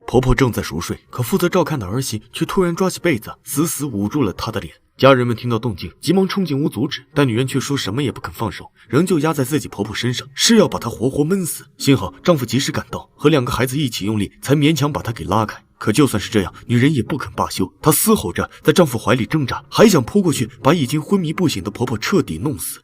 婆婆正在熟睡，可負責照看的兒媳卻突然抓起被子，死死捂住了她的臉。家人們聽到動靜，急忙衝進屋阻止，但女人卻說什麼也不肯放手，仍舊壓在自己婆婆身上，是要把她活活悶死。幸好丈夫及時趕到，和2個孩子一起用力，才勉強把她给拉開。可就算是這樣，女人也不肯罷休，她嘶吼着在丈夫懷裡掙扎，還想撲過去把已經昏迷不醒的婆婆徹底弄死。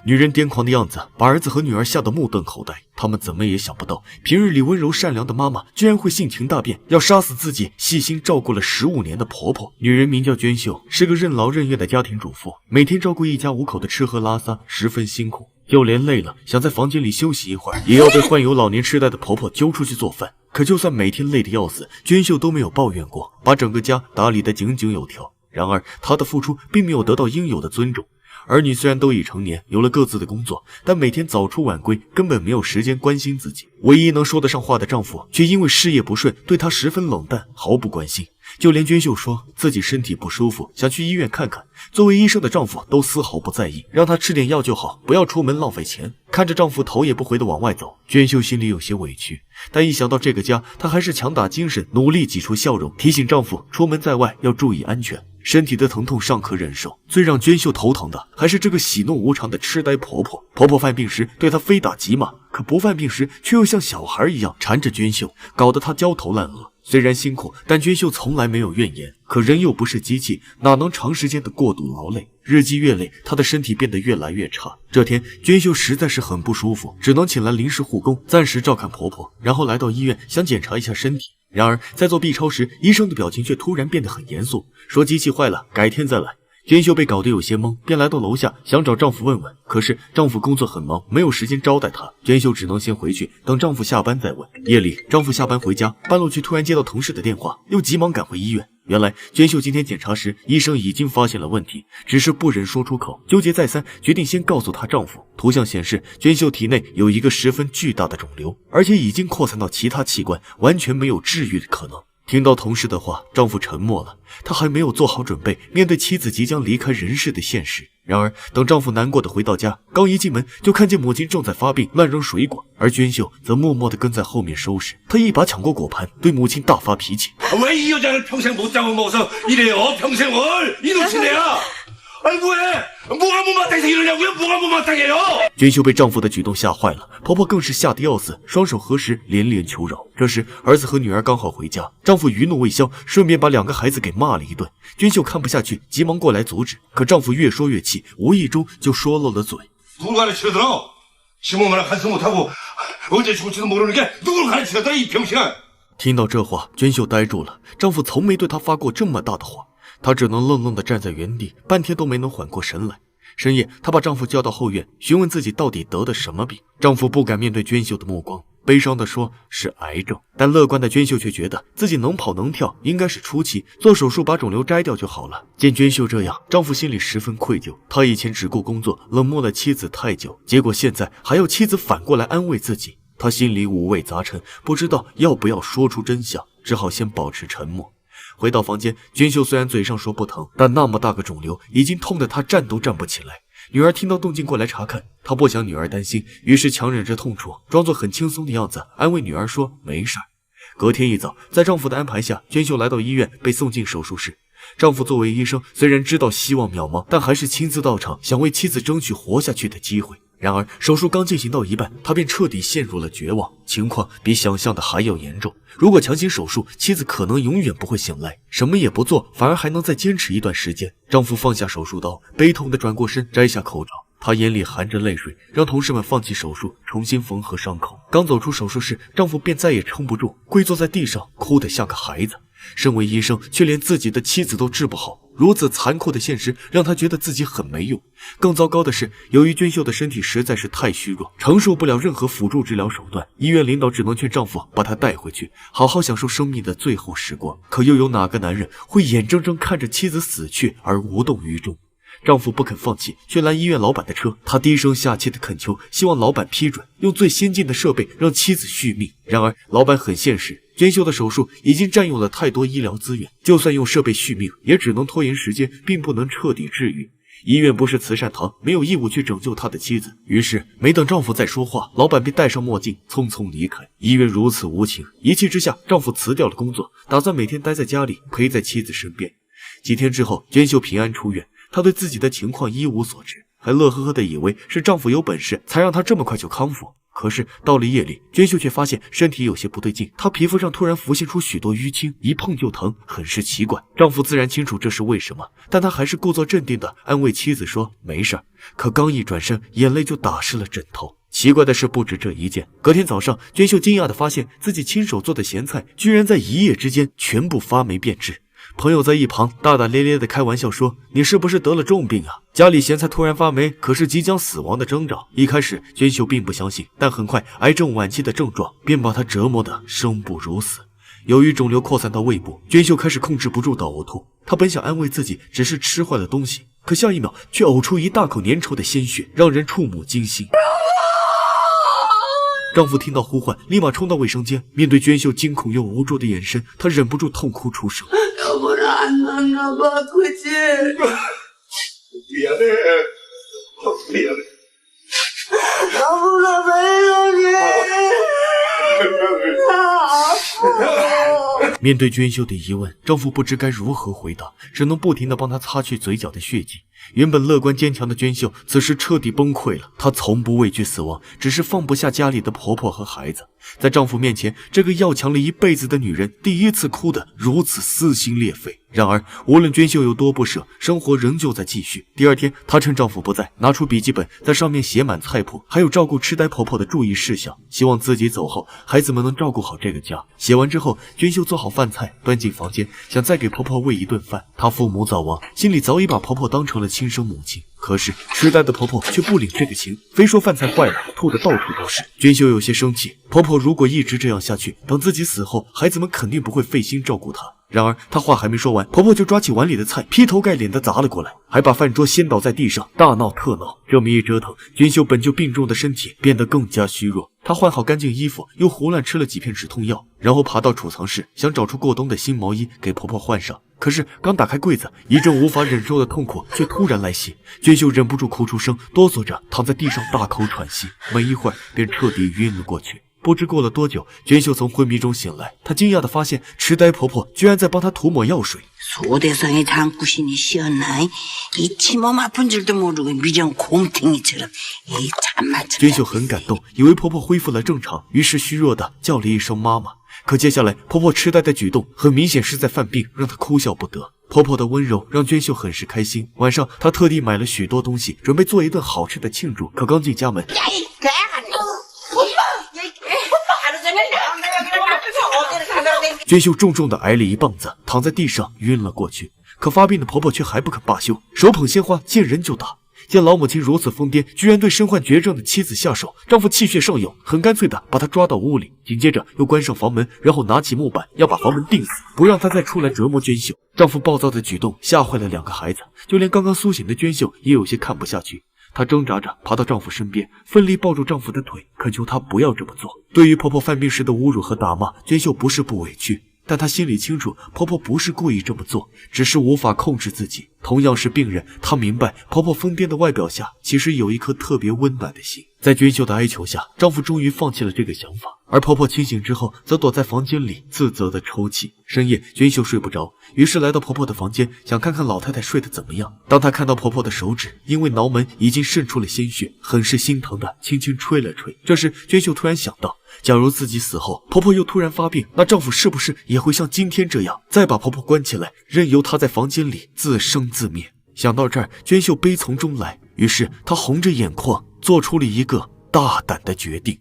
女人癲狂的樣子把兒子和女兒嚇得目瞪口呆，他們怎麼也想不到，平日裡溫柔善良的媽媽居然會性情大變，要殺死自己細心照顧了15年的婆婆。女人名叫娟秀，是個任勞任怨的家庭主婦，每天照顧一家5口的吃喝拉撒，十分辛苦，就連累了想在房間裡休息一會兒，也要被患有老年痴呆的婆婆揪出去做飯。可就算每天累得要死，娟秀都沒有抱怨過，把整個家打理得井井有條。然而她的付出並沒有得到應有的尊重。兒女雖然都已成年，有了各自的工作，但每天早出晚歸，根本沒有時間關心自己。唯一能說得上話的丈夫，卻因為事業不順，對她十分冷淡，毫不關心。就連娟秀說自己身體不舒服，想去醫院看看，作為醫生的丈夫都絲毫不在意，讓她吃點藥就好，不要出門浪費錢。看着丈夫頭也不回地往外走，娟秀心裡有些委屈，但一想到這個家，她還是強打精神，努力擠出笑容，提醒丈夫出門在外要注意安全。身體的疼痛尚可忍受，最讓娟秀頭疼的還是這個喜怒無常的痴呆婆婆。婆婆犯病時對她非打即罵，可不犯病時卻又像小孩一樣纏着娟秀，搞得她焦頭爛額。雖然辛苦，但娟秀從來沒有怨言。可人又不是機器，哪能長時間的過度勞累？日積月累，她的身體變得越來越差。這天，娟秀實在是很不舒服，只能請來臨時護工，暫時照看婆婆，然後來到醫院想檢查一下身體。然而在做 B 超時，醫生的表情卻突然變得很嚴肅，說機器壞了，改天再来。娟秀被搞得有些懵，便来到楼下想找丈夫問問，可是丈夫工作很忙，沒有時間招待她。娟秀只能先回去，等丈夫下班再問。夜裡，丈夫下班回家，半路去突然接到同事的電話，又急忙趕回醫院。原來娟秀今天檢查時，醫生已經發現了問題，只是不忍說出口，糾結再三，決定先告訴她丈夫。圖像顯示，娟秀體內有一個十分巨大的腫瘤，而且已經擴散到其他器官，完全沒有治癒的可能。聽到同事的話，丈夫沉默了，他還沒有做好準備面对妻子即将離開人世的現實。然而等丈夫難過的回到家，剛一進門就看見母親正在發病，亂扔水果，而娟秀則默默地跟在後面收拾。她一把搶過果盤，對母親大發脾氣。왜 이 여자를 평생 못 잡아먹어서 이래요? 평생을 이놈친애야! 아니 뭐가 못마땅해서 이러냐고요? 뭐가 못마땅해요? 娟秀被丈夫的舉動嚇壞了，婆婆更是嚇得要死，雙手合十連連求饒。這時兒子和女兒剛好回家，丈夫餘怒未消，順便把2個孩子給罵了一頓。娟秀看不下去，急忙過來阻止，可丈夫越說越氣，無意中就說漏了嘴。 누굴 가르치려들어? 시모마나 간수 못하고 언제 죽을지도 모르는 게 누굴 가르치려들어 이 병신아! 聽到這話，娟秀呆住了，丈夫從沒對她發過這麼大的話。她只能愣愣地站在原地，半天都沒能緩過神來。深夜，她把丈夫叫到後院，詢問自己到底得的什麼病。丈夫不敢面對娟秀的目光，悲傷地說是癌症。但樂觀的娟秀卻覺得自己能跑能跳，應該是初期，做手術把腫瘤摘掉就好了。見娟秀這樣，丈夫心裡十分愧疚。他以前只顧工作，冷漠了妻子太久，結果現在還要妻子反過來安慰自己。他心裡五味雜陳，不知道要不要說出真相，只好先保持沉默。回到房間，娟秀雖然嘴上說不疼，但那麼大個腫瘤已經痛得她站都站不起來。女兒聽到動靜過來查看，她不想女兒擔心，於是強忍着痛楚，裝作很輕鬆的樣子，安慰女兒說沒事兒。隔天一早，在丈夫的安排下，娟秀來到醫院，被送進手術室。丈夫作為醫生，雖然知道希望渺茫，但還是親自到場，想為妻子爭取活下去的機會。然而手術剛進行到一半，他便徹底陷入了絕望，情況比想象的還要嚴重。如果強行手術，妻子可能永遠不會醒來，什麼也不做，反而還能再堅持一段時間。丈夫放下手術刀，悲痛地轉過身，摘下口罩，他眼裡含着淚水，讓同事們放棄手術，重新縫合傷口。剛走出手術室，丈夫便再也撐不住，跪坐在地上，哭得像個孩子。身為醫生，卻連自己的妻子都治不好，如此殘酷的現實讓他覺得自己很沒用。更糟糕的是，由於娟秀的身體實在是太虛弱，承受不了任何輔助治療手段，醫院領導只能勸丈夫把她帶回去，好好享受生命的最後時光。可又有哪個男人會眼睜睜看着妻子死去而無動於衷？丈夫不肯放棄，卻攔醫院老板的車，他低聲下氣的懇求，希望老板批准用最先進的設備讓妻子續命。然而老板很現實，娟秀的手術已經佔用了太多醫療資源，就算用設備續命，也只能拖延時間，並不能徹底治癒。醫院不是慈善堂，沒有義務去拯救他的妻子。於是沒等丈夫再說話，老闆便戴上墨鏡匆匆離開。醫院如此無情，一氣之下，丈夫辭掉了工作，打算每天待在家裡陪在妻子身邊。幾天之後，娟秀平安出院，她對自己的情況一無所知，還樂呵呵地以為是丈夫有本事才讓她這麼快就康復。可是到了夜裡，娟秀卻發現身體有些不對勁，她皮膚上突然浮現出許多淤青，一碰就疼，很是奇怪。丈夫自然清楚這是為什麼，但他還是故作鎮定地安慰妻子說沒事兒。可剛一轉身，眼淚就打濕了枕頭。奇怪的是不止這一件，隔天早上，娟秀驚訝地發現自己親手做的鹹菜居然在一夜之間全部發霉變質。朋友在一旁大大咧咧地開玩笑說：“你是不是得了重病啊？家裡鹹菜突然發霉，可是即將死亡的徵兆。”一開始娟秀並不相信，但很快癌症晚期的症狀便把她折磨得生不如死。由於腫瘤擴散到胃部，娟秀開始控制不住的嘔吐。她本想安慰自己只是吃壞了東西，可下一秒卻嘔出一大口粘稠的鮮血，讓人觸目驚心。丈夫聽到呼喚，立馬衝到衛生間，面對娟秀驚恐又無助的眼神，他忍不住痛哭出聲。面對娟秀的疑問，丈夫不知該如何回答，只能不停地幫她擦去嘴角的血跡。原本樂觀堅強的娟秀此時徹底崩潰了，她從不畏懼死亡，只是放不下家裡的婆婆和孩子。在丈夫面前，這個要強了一輩子的女人第一次哭得如此撕心裂肺。然而無論娟秀有多不捨，生活仍舊在繼續。第二天，她趁丈夫不在，拿出筆記本，在上面寫滿菜譜，還有照顧痴呆婆婆的注意事項，希望自己走後孩子們能照顧好這個家。寫完之後，娟秀做好飯菜，端進房間，想再給婆婆餵一頓飯。她父母早亡，心裡早已把婆婆當成了親生母親。可是痴呆的婆婆卻不領這個情，非說飯菜壞了，吐得到處都是。娟秀有些生氣，婆婆如果一直這樣下去，等自己死後，孩子們肯定不會費心照顧她。然而她話還沒說完，婆婆就抓起碗裡的菜，劈頭蓋臉地砸了過來，還把飯桌掀倒在地上，大鬧特鬧。這麼一折騰，娟秀本就病重的身體變得更加虛弱。她換好乾淨衣服，又胡亂吃了幾片止痛藥，然後爬到儲藏室，想找出過冬的新毛衣給婆婆換上。可是剛打開櫃子，一陣無法忍受的痛苦卻突然來襲，娟秀忍不住哭出聲，哆嗦着躺在地上大口喘息，没一會兒便徹底暈了過去。不知過了多久，娟秀從昏迷中醒來，她驚訝地發現痴呆婆婆居然在幫她塗抹藥水。소대성의 장구신이 시었나? 이 치몸 아픈 줄도 모르고 미정 곰탱이처럼 이 참말. 娟秀很感动，以為婆婆恢復了正常，於是虛弱地叫了一聲媽媽。可接下來婆婆痴呆的舉動很明顯是在犯病，讓她哭笑不得。婆婆的溫柔讓娟秀很是開心，晚上她特地買了許多東西，準備做一頓好吃的慶祝。可剛進家門，娟秀重重地挨了一棒子，躺在地上暈了過去。可發病的婆婆卻還不肯罷休，手捧鮮花見人就打。見老母親如此瘋癲，居然對身患絕症的妻子下手，丈夫氣血上湧，很乾脆地把她抓到屋裡，緊接着又關上房門，然後拿起木板要把房門釘死，不讓她再出來折磨娟秀。丈夫暴躁的舉動嚇壞了兩個孩子，就連剛剛甦醒的娟秀也有些看不下去。她掙扎着爬到丈夫身邊，奮力抱住丈夫的腿，懇求他不要這麼做。對於婆婆犯病時的侮辱和打罵，娟秀不是不委屈，但她心裡清楚，婆婆不是故意這麼做，只是無法控制自己。同樣是病人，她明白婆婆瘋癲的外表下其實有一顆特別溫暖的心。在娟秀的哀求下，丈夫終於放棄了這個想法，而婆婆清醒之後則躲在房間裡自責地抽泣。深夜，娟秀睡不着，於是來到婆婆的房間，想看看老太太睡得怎麼樣。當她看到婆婆的手指因為挠門已經滲出了鮮血，很是心疼地輕輕吹了吹。這時娟秀突然想到，假如自己死後婆婆又突然發病，那丈夫是不是也會像今天這樣再把婆婆關起來，任由她在房間裡自生自滅。想到這兒，娟秀悲從中來，於是她紅着眼眶做出了一個大膽的決定。